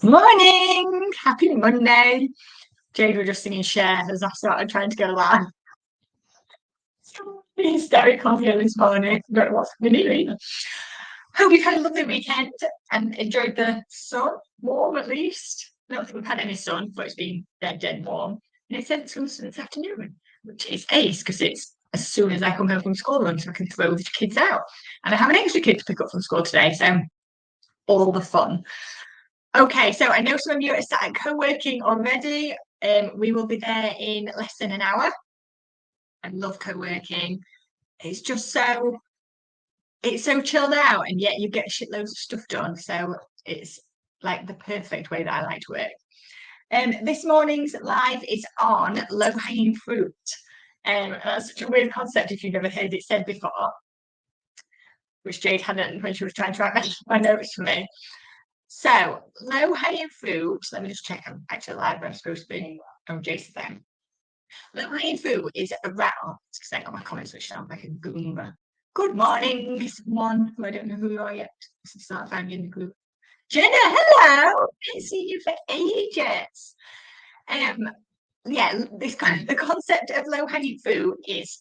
Morning! Happy Monday. Jade were just singing Cher as I started trying to go live. Hysterical here this morning. Don't know what's going to do. Hope you've had a lovely weekend and enjoyed the sun. Warm at least. I don't think we've had any sun, but it's been dead warm. And it said it's going to sun this afternoon, which is ace because it's as soon as I come home from school run, so I can throw the kids out. And I have an extra kid to pick up from school today, so all the fun. Okay, so I know some of you are starting co-working already. We will be there in less than an hour. I love co-working. It's just it's so chilled out, and yet you get shitloads of stuff done. So it's like the perfect way that I like to work. This morning's live is on low-hanging fruit. That's such a weird concept if you've never heard it said before, which Jade hadn't when she was trying to write my notes for me. So, low-hanging fruit, let me just check I'm actually live where I'm supposed to be. Oh, Jason then. Low-hanging fruit is around, because I got my comments which sound like a goomer. Good morning, someone who I don't know who you are yet. This is start finding in the group. Jenna, hello! Can't see you for ages. Yeah, the concept of low-hanging fruit is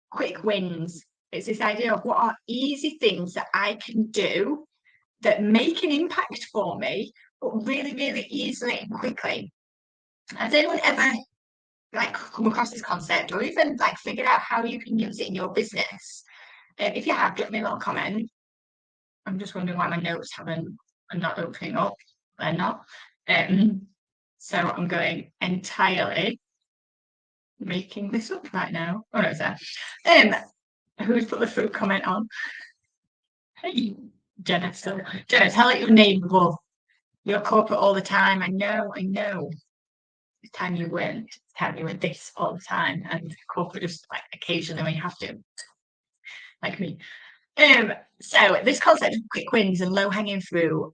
quick wins. It's this idea of what are easy things that I can do that make an impact for me, but really, really easily and quickly. Has anyone ever come across this concept or even figured out how you can use it in your business? If you have, drop me a little comment. I'm just wondering why my notes are not opening up. They're not. So I'm going entirely making this up right now. Oh no, it's there. Who's put the fruit comment on? Hey, Jenna, tell it your name before. You're corporate all the time. I know. It's time you win. It's time you win this all the time. And corporate just occasionally when you have to. Like me. So this concept of quick wins and low hanging fruit,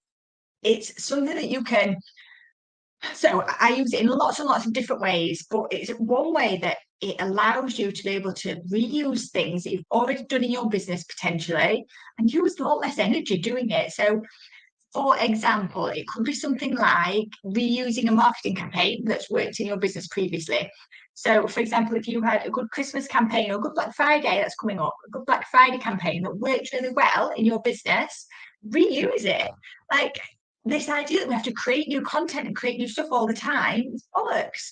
it's something that you can. So I use it in lots and lots of different ways, but it's one way that it allows you to be able to reuse things that you've already done in your business potentially and use a lot less energy doing it. So for example, it could be something like reusing a marketing campaign that's worked in your business previously. So, for example, if you had a good Christmas campaign or a good Black Friday that's coming up, a good Black Friday campaign that worked really well in your business, reuse it. This idea that we have to create new content and create new stuff all the time is bollocks.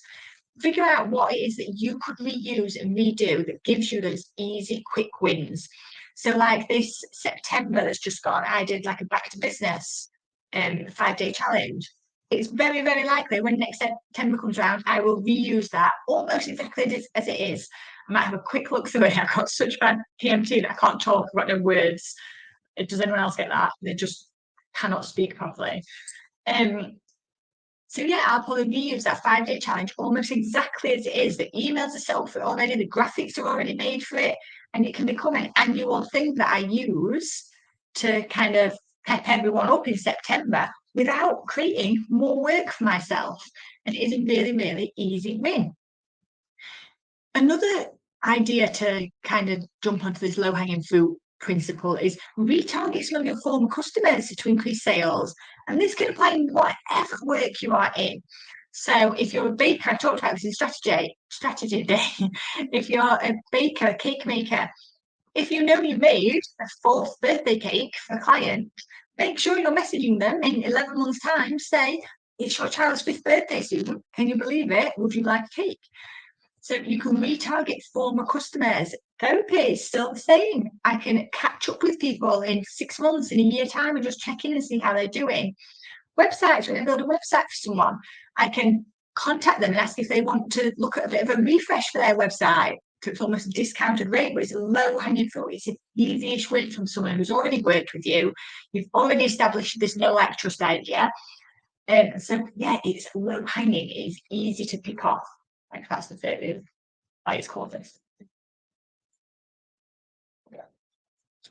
Figure out what it is that you could reuse and redo that gives you those easy, quick wins. So, this September that's just gone, I did a back to business 5-day challenge. It's very, very likely when next September comes around, I will reuse that almost exactly as it is. I might have a quick look through it. I've got such bad PMT that I can't talk, I've got no words. Does anyone else get that? They just cannot speak properly. So yeah, I'll probably reuse that 5-day challenge almost exactly as it is. The emails are set up for it already, the graphics are already made for it, and it can become an annual thing that I use to kind of pep everyone up in September without creating more work for myself. And it is a really, really easy win. Another idea to kind of jump onto this low-hanging fruit principle is retarget some of your former customers to increase sales. And this can apply in whatever work you are in. So if you're a baker, I talked about this in strategy day. If you're a baker, a cake maker, if you know you've made a 4th birthday cake for a client, make sure you're messaging them in 11 months' time. Say, it's your child's 5th birthday soon. Can you believe it? Would you like a cake? So you can retarget former customers. Therapy is still the same. I can catch up with people in 6 months, in a year time, and just check in and see how they're doing. Websites, when I build a website for someone, I can contact them and ask if they want to look at a bit of a refresh for their website. So it's almost a discounted rate, but it's a low-hanging fruit. It's an easy-ish win from someone who's already worked with you. You've already established this no like trust idea. So yeah, it's low-hanging. It's easy to pick off. That's the third why it's called this.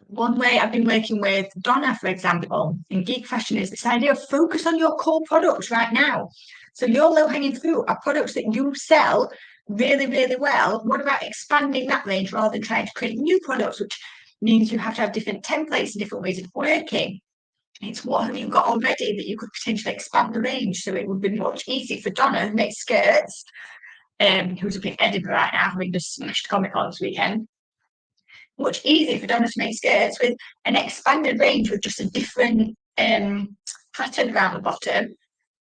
One way I've been working with Donna, for example, in Geek Fashion is this idea of focus on your core products right now. So your low-hanging fruit are products that you sell really, really well. What about expanding that range rather than trying to create new products, which means you have to have different templates and different ways of working? It's what you've got already that you could potentially expand the range. So it would be much easier for Donna who makes skirts, who's up in Edinburgh right now, having just smashed Comic-Con this weekend. Much easier for Donna to make skirts with an expanded range with just a different pattern around the bottom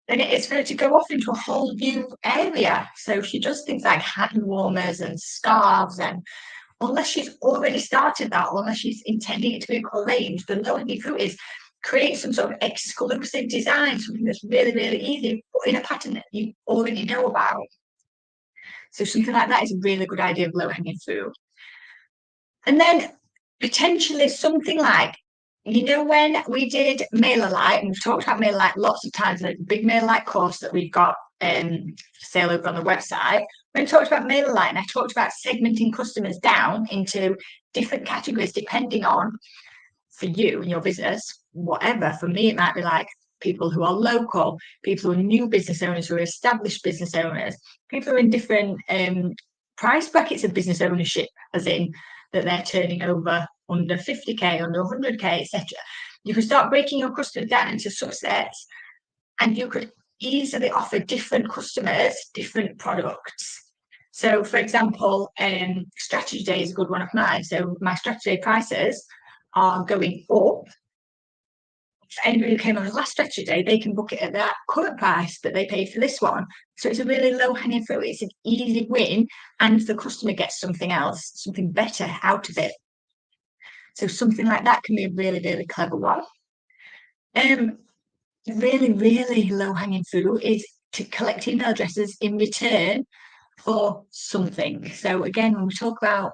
than it is for her to go off into a whole new area. So she does things like hand warmers and scarves, and unless she's already started that, or unless she's intending it to be a range, the low-hanging fruit is create some sort of exclusive design, something that's really, really easy, but in a pattern that you already know about. So something like that is a really good idea of low-hanging fruit. And then potentially something like, when we did MailerLite, and we've talked about MailerLite lots of times, the big MailerLite course that we've got sale over on the website, when I talked about MailerLite, and I talked about segmenting customers down into different categories depending on, for you and your business, whatever. For me, it might be like people who are local, people who are new business owners, who are established business owners, people who are in different price brackets of business ownership, as in that they're turning over under 50k, under 100k, etc. You can start breaking your customers down into subsets, and you could easily offer different customers different products. So, for example, Strategy Day is a good one of mine. So my Strategy Day prices are going up. If anybody who came on the last Strategy Day, they can book it at that current price that they paid for this one. So it's a really low-hanging fruit. It's an easy win, and the customer gets something else, something better out of it. So something like that can be a really, really clever one. Really, really low-hanging fruit is to collect email addresses in return for something. So again, when we talk about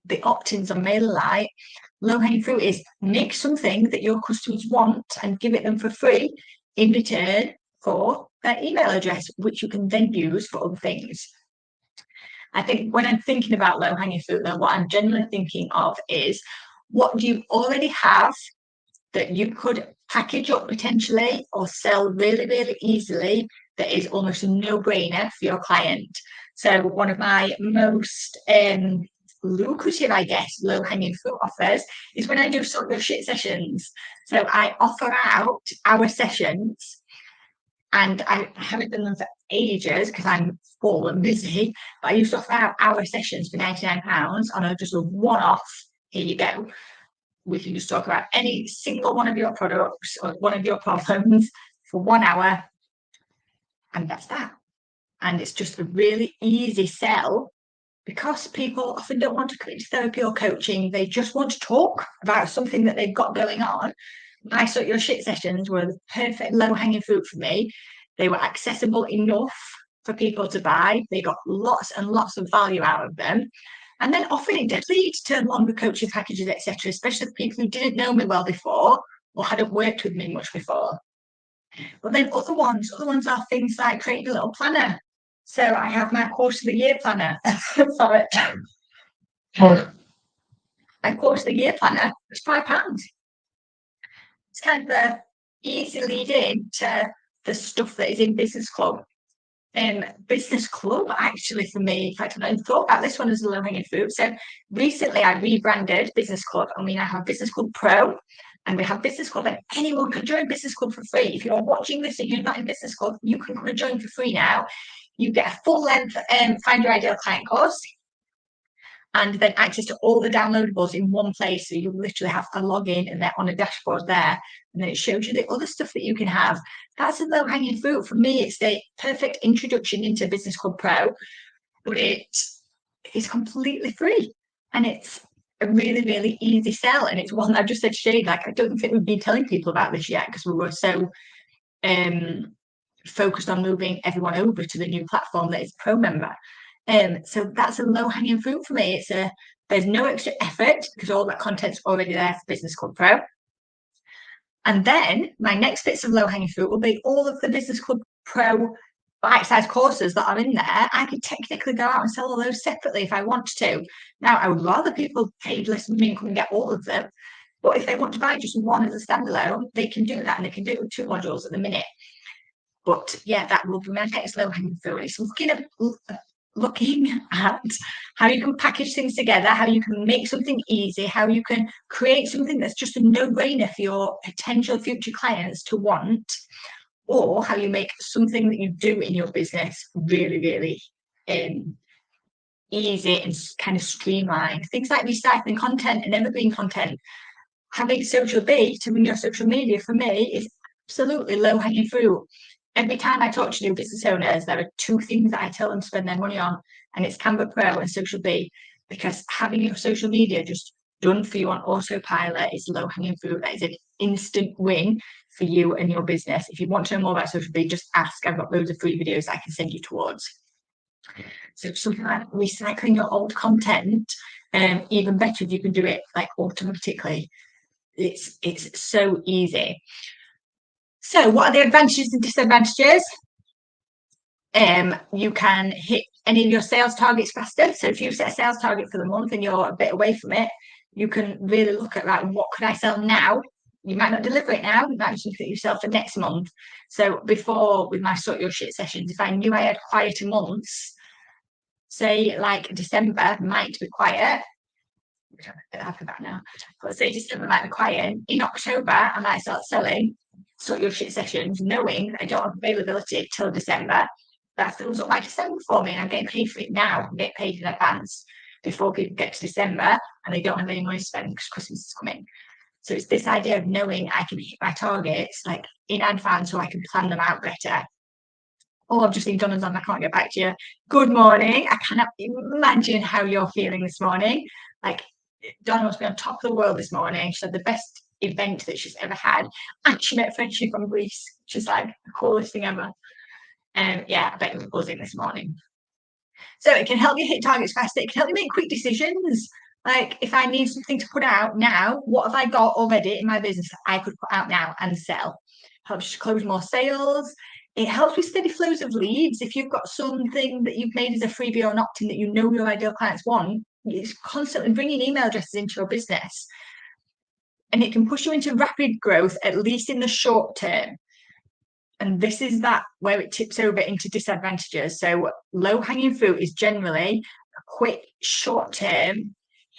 the opt-ins on MailerLite, low-hanging fruit is make something that your customers want and give it them for free in return for their email address, which you can then use for other things. I think when I'm thinking about low-hanging fruit, then what I'm generally thinking of is, what do you already have that you could package up potentially or sell really, really easily that is almost a no-brainer for your client? So one of my most lucrative, I guess, low-hanging fruit offers is when I do sort of shit sessions. So I offer out our sessions, and I haven't done them for ages because I'm full and busy, but I used to offer out our sessions for £99 on just a one-off. Here you go. We can just talk about any single one of your products or one of your problems for 1 hour, and that's that. And it's just a really easy sell, because people often don't want to come into therapy or coaching. They just want to talk about something that they've got going on. My Sort Your Shit sessions were the perfect low-hanging fruit for me. They were accessible enough for people to buy. They got lots and lots of value out of them. And then often it did lead to longer coaching packages, etc., especially for people who didn't know me well before or hadn't worked with me much before. But then other ones are things like creating a little planner. So I have my course of the year planner. Sorry. My course of the year planner was £5. It's kind of an easy lead in to the stuff that is in Business Club. Business Club, actually, for me, in fact, I thought about this one as a low-hanging fruit. So recently I rebranded Business Club, and we now have Business Club Pro, and we have Business Club, and anyone can join Business Club for free. If you're watching this and you're not in Business Club, you can come and join for free now. You get a full-length Find Your Ideal Client course, and then access to all the downloadables in one place. So you literally have a login and they're on a dashboard there, and then it shows you the other stuff that you can have. That's a low-hanging fruit. For me, it's the perfect introduction into Business Club Pro, but it is completely free, and it's a really, really easy sell. And it's one I've just said to Shane, like, I don't think we've been telling people about this yet because we were so focused on moving everyone over to the new platform that is Pro member. So that's a low-hanging fruit for me. There's no extra effort because all that content's already there for Business Club Pro. And then my next bits of low-hanging fruit will be all of the Business Club Pro bite-sized courses that are in there. I could technically go out and sell all those separately if I wanted to. Now, I would rather people paid less money and come and get all of them. But if they want to buy just one as a standalone, they can do that, and they can do it with 2 modules at the minute. But yeah, that will be my next low-hanging fruit. It's looking at looking at how you can package things together, how you can make something easy, how you can create something that's just a no-brainer for your potential future clients to want, or how you make something that you do in your business really, really easy and kind of streamlined. Things like recycling content and evergreen content. Having social be to run your social media for me is absolutely low-hanging fruit. Every time I talk to new business owners, there are two things that I tell them to spend their money on, and it's Canva Pro and Social Be, because having your social media just done for you on autopilot is low-hanging fruit. That is an instant win for you and your business. If you want to know more about Social Be, just ask. I've got loads of free videos I can send you towards. So something like recycling your old content, even better if you can do it like automatically. It's so easy. So what are the advantages and disadvantages? You can hit any of your sales targets faster. So if you set a sales target for the month and you're a bit away from it, you can really look at that. What could I sell now? You might not deliver it now. You might be something that you sell for next month. So before, with my Sort Your Shit sessions, if I knew I had quieter months, say like December might be quiet. I'm happy about now. But say December might be quiet. In October, I might start selling Sort Your Shit sessions, knowing I don't have availability till December. That fills up my December for me, and I'm getting paid for it now. I'm getting paid in advance before people get to December and they don't have any money to spend because Christmas is coming. So it's this idea of knowing I can hit my targets like in advance so I can plan them out better. Oh, I've just seen Donna's on. I can't get back to you. Good morning. I cannot imagine how you're feeling this morning. Like, Donna must be on top of the world this morning. She had the best event that she's ever had. And she met Friendship from Greece, which is like the coolest thing ever. Yeah, I bet you were buzzing this morning. So it can help you hit targets faster. It can help you make quick decisions. Like if I need something to put out now, what have I got already in my business that I could put out now and sell? Helps you close more sales. It helps with steady flows of leads. If you've got something that you've made as a freebie or an opt-in that you know your ideal clients want, it's constantly bringing email addresses into your business. And it can push you into rapid growth, at least in the short term. And this is that where it tips over into disadvantages. So low hanging fruit is generally a quick, short term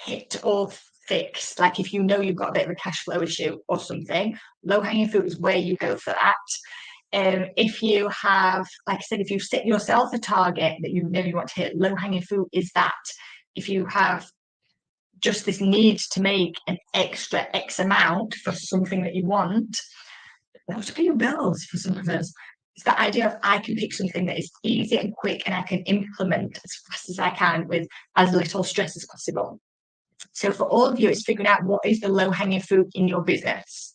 hit or fix. Like if you know you've got a bit of a cash flow issue or something, low hanging fruit is where you go for that. If you have, like I said, if you set yourself a target that you know you want to hit, low hanging fruit is that. If you have just this need to make an extra X amount for something that you want, those are your bills for some of us. It's that idea of I can pick something that is easy and quick and I can implement as fast as I can with as little stress as possible. So for all of you, it's figuring out what is the low-hanging fruit in your business.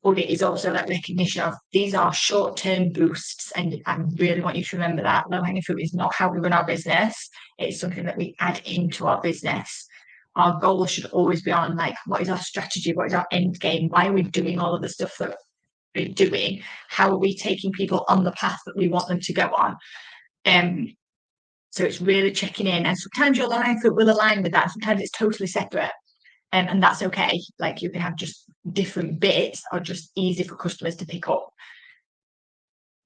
But it is also that recognition of these are short-term boosts, and I really want you to remember that low-hanging fruit is not how we run our business. It's something that we add into our business. Our goal should always be on like, what is our strategy? What is our end game? Why are we doing all of the stuff that we're doing? How are we taking people on the path that we want them to go on? So it's really checking in. And sometimes your life will align with that. Sometimes it's totally separate. And that's okay. Like you can have just different bits or just easy for customers to pick up.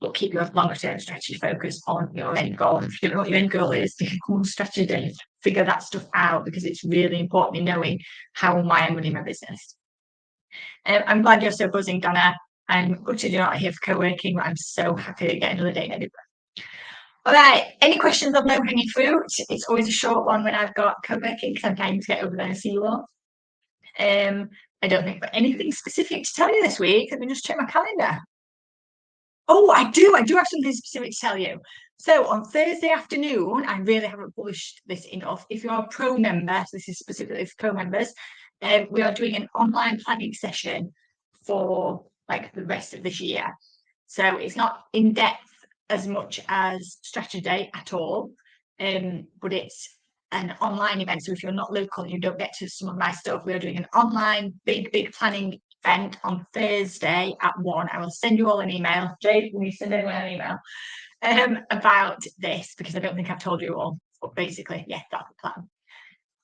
But keep your longer term strategy focused on your end goal. If you don't know what your end goal is, become a strategy, figure that stuff out because it's really important in knowing how am I running my business. I'm glad you're so buzzing, Donna. I'm gutted you're not here for co-working, but I'm so happy to get another day in Edinburgh. All right, any questions on low hanging fruit? It's always a short one when I've got co-working because I'm trying to get over there and see you all. I don't think I've got anything specific to tell you this week. Let me just check my calendar. Oh, I do have something specific to tell you. So on Thursday afternoon, I really haven't published this enough. If you're a pro member, so this is specifically for pro members, we are doing an online planning session for like the rest of this year. So it's not in depth as much as Strategy Day at all, but it's an online event. So if you're not local and you don't get to some of my stuff, we are doing an online big planning event on Thursday at 1. I will send you all an email. Jade, will you send everyone an email about this? Because I don't think I've told you all. But basically, yeah, that's the plan.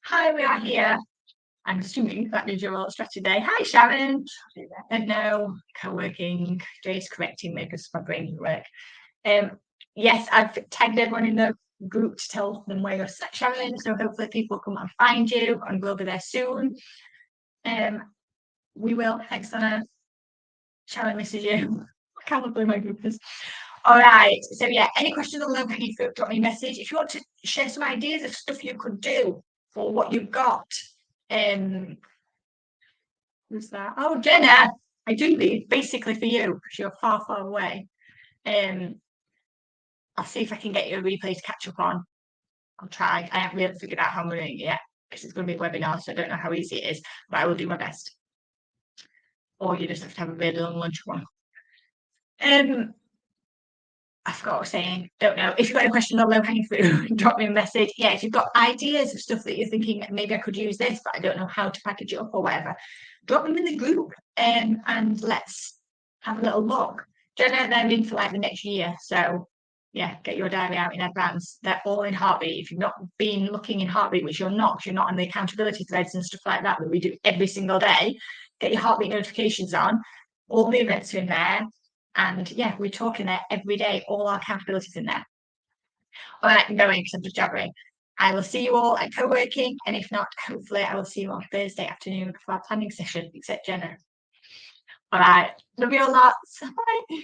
Hi, we are here. I'm assuming that means you're all at Strategy Day. Hi, Sharon. No, co-working. Jade's correcting me because my brain doesn't work. yes, I've tagged everyone in the group to tell them where you're Sharon, so hopefully people come and find you, and we'll be there soon. We will. Thanks, Anna. Sharon misses you. I can't believe my group is. All right. So yeah, any questions on low-hanging fruit, drop me a message. If you want to share some ideas of stuff you could do for what you've got, who's that? Oh, Jenna, I do these basically for you because you're far, far away. I'll see if I can get you a replay to catch up on. I'll try. I haven't really figured out how I'm doing it yet because it's going to be a webinar, so I don't know how easy it is, but I will do my best. Or you just have to have a really long lunch one. I forgot what I was saying. Don't know. If you've got any questions on low-hanging fruit, drop me a message. Yeah, if you've got ideas of stuff that you're thinking maybe I could use this, but I don't know how to package it up or whatever, drop them in the group and let's have a little look. Jenna, they're in for like the next year, so yeah, get your diary out in advance. They're all in Heartbeat. If you've not been looking in Heartbeat, which you're not on the accountability threads and stuff like that we do every single day, get your Heartbeat notifications on. All the events are in there. And yeah, we're talking there every day. All our accountabilities in there. All right, I'm going because I'm just jabbering. I will see you all at co-working, and if not, hopefully I will see you on Thursday afternoon for our planning session, except Jenna. All right, love you all lots. Bye.